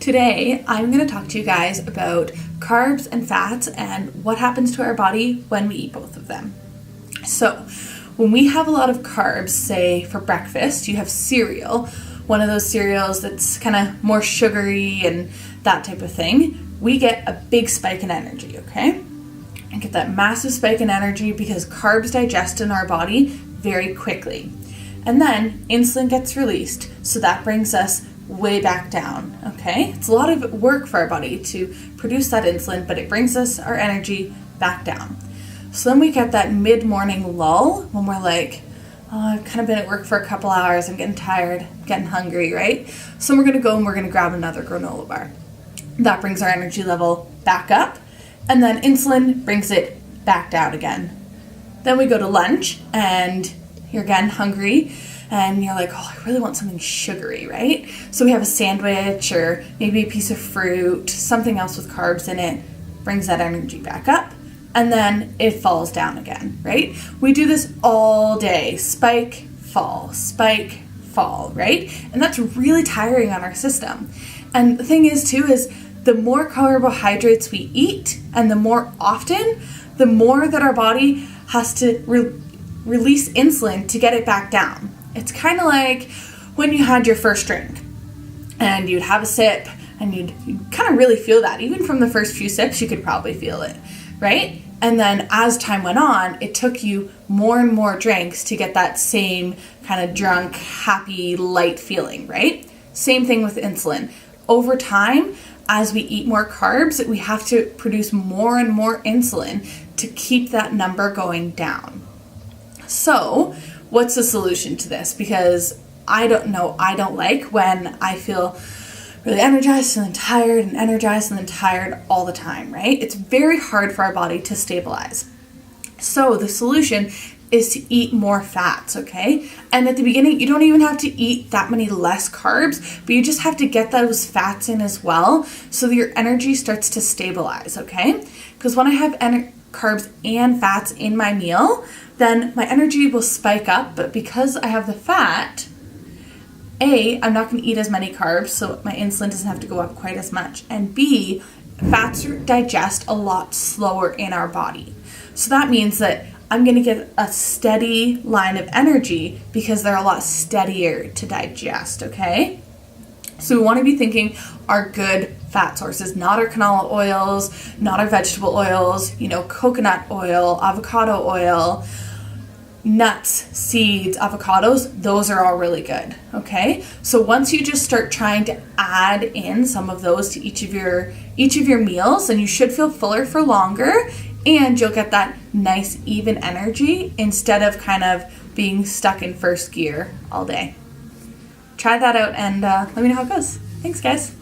Today, I'm going to talk to you guys about carbs and fats and what happens to our body when we eat both of them. So, when we have a lot of carbs, say for breakfast, you have cereal, one of those cereals that's kind of more sugary and that type of thing, we get a big spike in energy, okay? And get that massive spike in energy because carbs digest in our body very quickly. And then insulin gets released, so that brings us way back down, okay? It's a lot of work for our body to produce that insulin, but it brings us our energy back down. So then we get that mid-morning lull when we're like, oh, I've kind of been at work for a couple hours, I'm getting tired, getting hungry, right? So we're gonna go and we're gonna grab another granola bar. That brings our energy level back up, and then insulin brings it back down again. Then we go to lunch and you're again hungry and you're like, oh, I really want something sugary, right? So we have a sandwich or maybe a piece of fruit, something else with carbs in it, brings that energy back up, and then it falls down again, right? We do this all day, spike, fall, right? And that's really tiring on our system. And the thing is too is the more carbohydrates we eat and the more often, the more that our body has to release insulin to get it back down. It's kind of like when you had your first drink and you'd have a sip and you'd kind of really feel that. Even from the first few sips, you could probably feel it, right? And then as time went on, it took you more and more drinks to get that same kind of drunk, happy, light feeling, right? Same thing with insulin. Over time, as we eat more carbs, we have to produce more and more insulin to keep that number going down. So, what's the solution to this? Because I don't like when I feel really energized and then tired and energized and then tired all the time, right? It's very hard for our body to stabilize. So the solution is to eat more fats, okay? And at the beginning, you don't even have to eat that many less carbs, but you just have to get those fats in as well so that your energy starts to stabilize, okay? Because when I have carbs and fats in my meal, then my energy will spike up, but because I have the fat, A, I'm not going to eat as many carbs, so my insulin doesn't have to go up quite as much, and B, fats digest a lot slower in our body. So that means that I'm going to get a steady line of energy because they're a lot steadier to digest, okay? So we want to be thinking our good fat sources, not our canola oils, not our vegetable oils, coconut oil, avocado oil, nuts, seeds, avocados, those are all really good, okay? So once you just start trying to add in some of those to each of your meals, then you should feel fuller for longer and you'll get that nice even energy instead of kind of being stuck in first gear all day. Try that out and let me know how it goes. Thanks, guys.